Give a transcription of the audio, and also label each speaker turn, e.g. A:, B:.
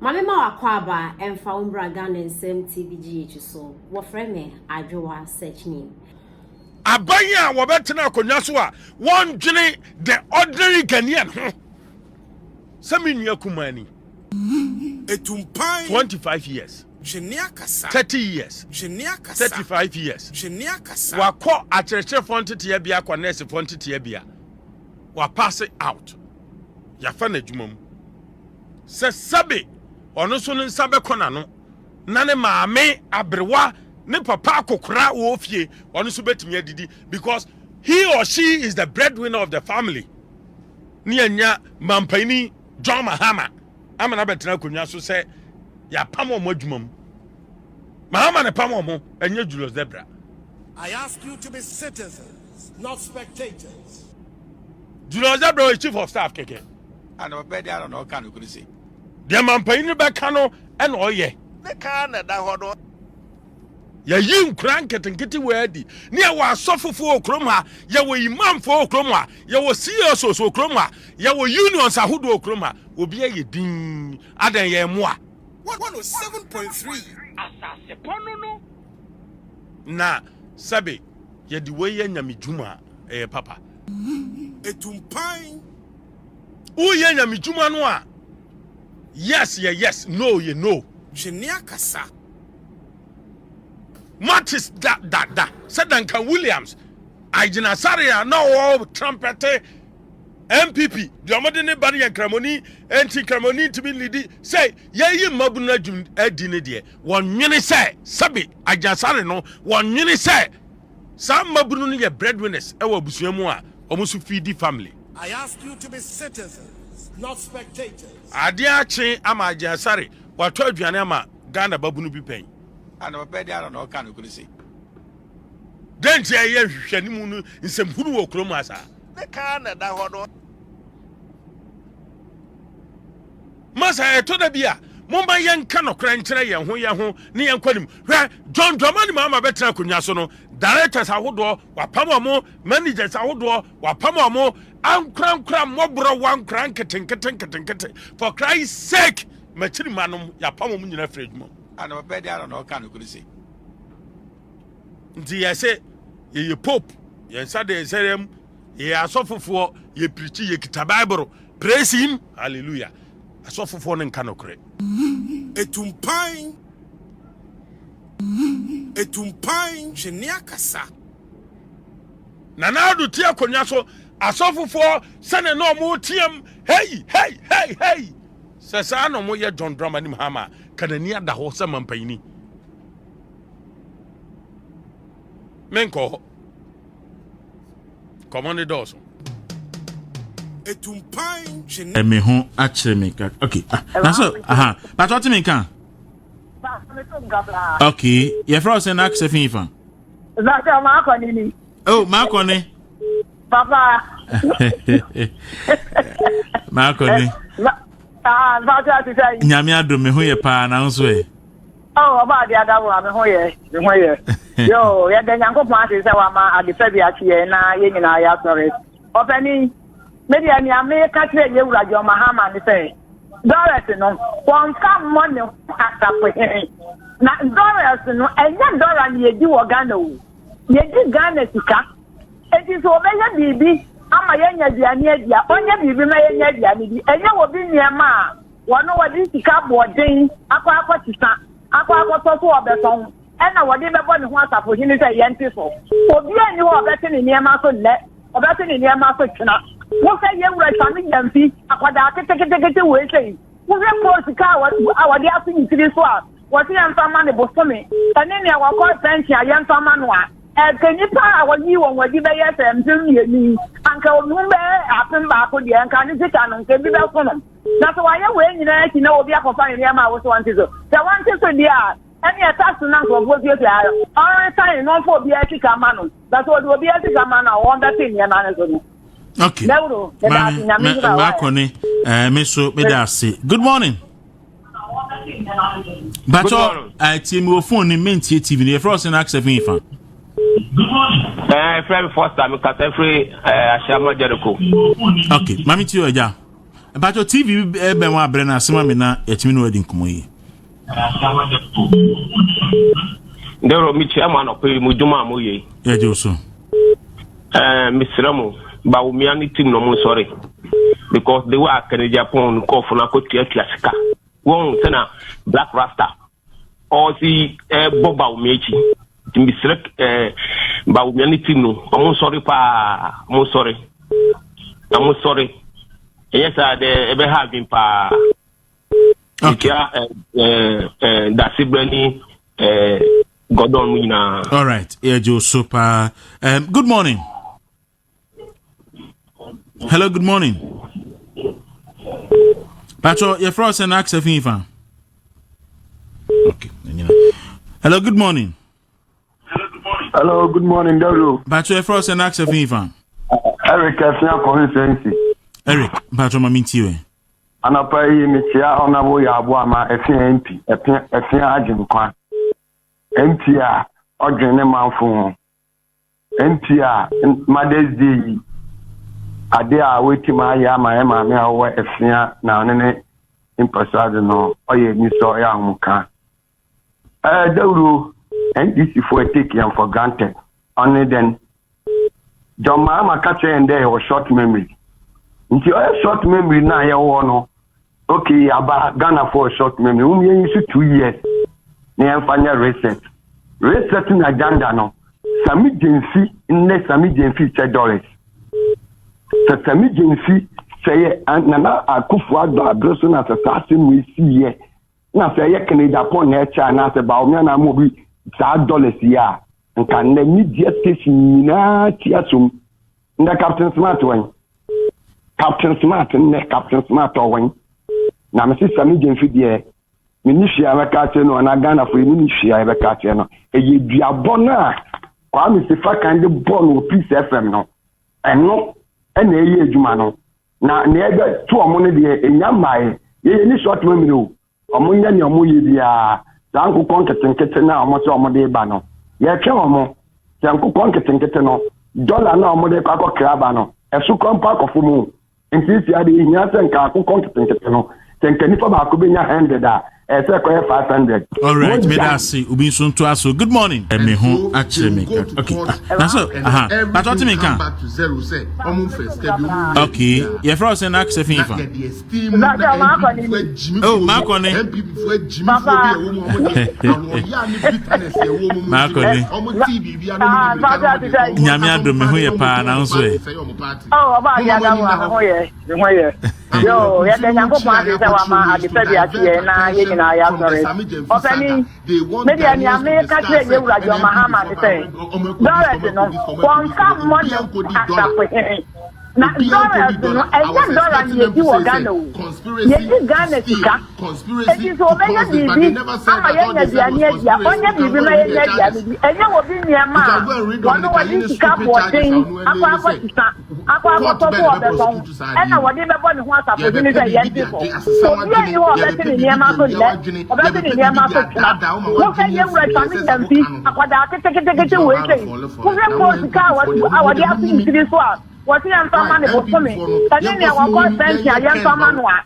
A: Mame ma wakwaba emfa umbra Ghana nsem TVGH so wo frame adwowa search name
B: Abanya wobetena akonya so a won dwene the ordinary Ghanaian ho Saminua kumani 25 years 30 years 35 years wako achereche fontete ya bia kwa nurse fontete ya bia wa pass it out ya fa na dwumam se sabe ono so nsa be kona no na ne maame abrewa ne papa akokora wo fie ono so betimi adidi because he or she is the breadwinner of the family ni anya mampani John Mahama amana betena konwa so se ya pam omo adwumam Mahama ne pam omo anya Julius Debra.
C: I ask you to be citizens, not spectators.
B: Julius Debra is chief of staff keke
D: and obedi I don't know can you say
B: the mampani be kano and oye
D: the can that hodo
B: ya yin kran ketenkete wadi ne ya wa asofofo okrom ha ya wo imamfo okrom ha ya wo CSO okrom ha ya wo unions ahodo okrom ha obi ye din adan ye moa
C: 107.3
B: asase pono no na sabe ye di we ye nyamedwuma papa
C: etumpan
B: o ye nyamedwuma no a yes yes no ye no
C: Jenia kasa
B: Martis da said Duncan Williams Agynasare no all trumpet MPP the modern body and cramoni anti cramoni to be lead say ye mabuna jum edine de one nyene say sabi Agynasare no one nyene say some mabunu ye breadwinners e wa busuamu a omusu feed family.
C: I ask you to be citizens, not spectators.
B: Adia che ama Agynasare wato aduane ama Ghana babunu bi pen
D: and obedi I don't know can you say
B: Denti aye hwehwani mu no nsemhuru wo krom asa
D: the can that hodo
B: Masa eto da bia momba yenka no kra nkyere ye ho ne yenkwanim hwe John Dramani mama betra konya so no directors ahodo wapam mo managers ahodo wapam mo ankran mobro wan kran keten for Christ's sake machiri manom yapam mo nyina fredwum
D: and obedi I don't know can you say
B: nti yese ye pope yensa de serem ye asofofo ye preach ye kita bible praise him hallelujah asofofo ne nka nokre
C: etumpan Jenia kasa
B: na do tia konwa so asofofo sene no mo tiam hey sesa no mo ye John Dramani Mahama kanani ada ho se mampani menko command doors
C: etumpan Jenia
E: me ho akire me ka okay na so but what me kan okay your friend say na akse fin fan
F: that ma akoni ni
E: oh ma akoni
F: papa
E: ma akoni
F: ba ta ti say
E: nyame adom me ho ye pa na nso e
F: oh ba dia da wo me ho ye yo ya de nyankopon ase say wa ma adefa bi akie na ye nyina ya sorry opani media ni ame ka tire ye wura jo Mahama ni say Dollars no one come money ata for him na dollars no enya dollar ni edi wo Ghana o ye di Ghana sika enti so be ya bibi ama ye nya diane adia onye bibi na ye nya diane di enya wo bi niema wono wodi sika boden akwa tisa akwa so so obeton ena wodi be bo ne ho ata for him say ye nti so obi ani wo obete ne niema so le obete ne niema so twina wo say ye wura sami nyamfi akwada kete we say wo re post ka awade afi ntiri so a wo say amfa ma ne bosome tane ne awakọ pension ayamfa ma no a kenipa awani won wadi be yes mtim yeni anka onum be apem ba ko de anka ni sika no nke bi be ko no na so waye we nyina ki na obi akofa ni ma wo so wanti so se wanti so dia any attack na ko bo bi o ya all time no for obi akika ma no that so obi akika ma na won that thing ya na so no
E: okay ma akoni me so me da say good morning but team wo phone ni mentie TV ni for us na access fin fan
G: good morning friend Foster me cut free Ashama Jericho
E: okay mami ti o ja But your TV be wa brena asema me na yetimi no wedding komo yi.
G: Ndero mi chairman opere mu djuma mo ye.
E: Yeah, Joso.
G: Misramo ba umiani team no mo sorry. Because they were can Japan ko funa ko tia sika. Won sena Black Rasta. O si boba umiechi. Misrek ba umiani team no. Mo sorry pa, mo sorry. I'm sorry. Yes, ebe having pa. Okay. That's Ibrani Gordon Wina.
E: All right. Yeah, Joe Super. Good morning. Hello, good morning. Pacho, you're frost and axe FIFA. Okay. Hello, good morning.
H: Hello, good morning, Daru.
E: Pacho, you're frost and axe FIFA.
H: Eric,
E: Eric, Pacho, my mintiwe.
H: Anapa yi mitia onabo ya abo ama efia agin kwa MP a odwene manfo MP a Mother's Day ade a wetima ya ma me awo efia na ne impressado no oye ni so ya muka Dauru NDC for take him for granted only then John Mahama catch and there was short memory nti oye short memory na ya wo no. Okay, about Ghana for a short memory. We use 2 years. Near final reset. Resetting agenda no. Sami Jensi in less Sami Jensi $10. So Sami Jensi say Nana Akufo Addo Agroso na assassin we see here. Na say Canada upon nature na say ba omi na mo bi $1 here. And can the media station na tiasum. Na Captain Smart one. Captain Smart na Captain Smart one. Na me sister mi Jenfi de me ni hia be ka che no na Ghana for me ni hia be ka che no eye duabɔ na kwa me sifa kan de bɔ no Peace FM no eno na eye adwuma no na ebe to omo ne de enya mai ye ni short memory o omo nya ne omo ye bia sanko konketenkete na omo se omo de ba no ye twe omo sanko konketenkete no dollar na omo de kwa kraba no esu kompa kofo mu ntisi ade nya sanka konketenkete no Tenkani for Bakubina handed that as a 500.
E: All right, Medasi, Ubi soon to us. Good morning. And me home actually make it. Okay, that's so. But what you make?
I: Back to zero, say,
E: okay, you're frozen access FIFA. Oh, Marconi. Marconi. Nyamia do me who you pa now say.
F: Oh, about the other one. Yo, yeah, then I'm going to at the February na ye na ya sorry. Openi, maybe I make a trade you like your Mahama say. Dollars no, one come money after na dollars no, $10 ye di Ghana. Ye di Ghana sika. It is obey bibi. Ama ye na dia ni dia. Onye bibi na ye dia bibi. Enye wo bi ni ama. Wono wadi sika boten. Akwa sika. Akwa to bo obeton. Ena wadi be bo ni ho asafo ni say ye ndi for. So ye ni wo obeti ni ama so le. Obeti ni ama so tla. Wo fe ye wura tami dampi. Akwa da kete we say. Wo fe ko sika wadi afi ni so a. What you am man for me? Tani ni awon ko sent ya yan man wa.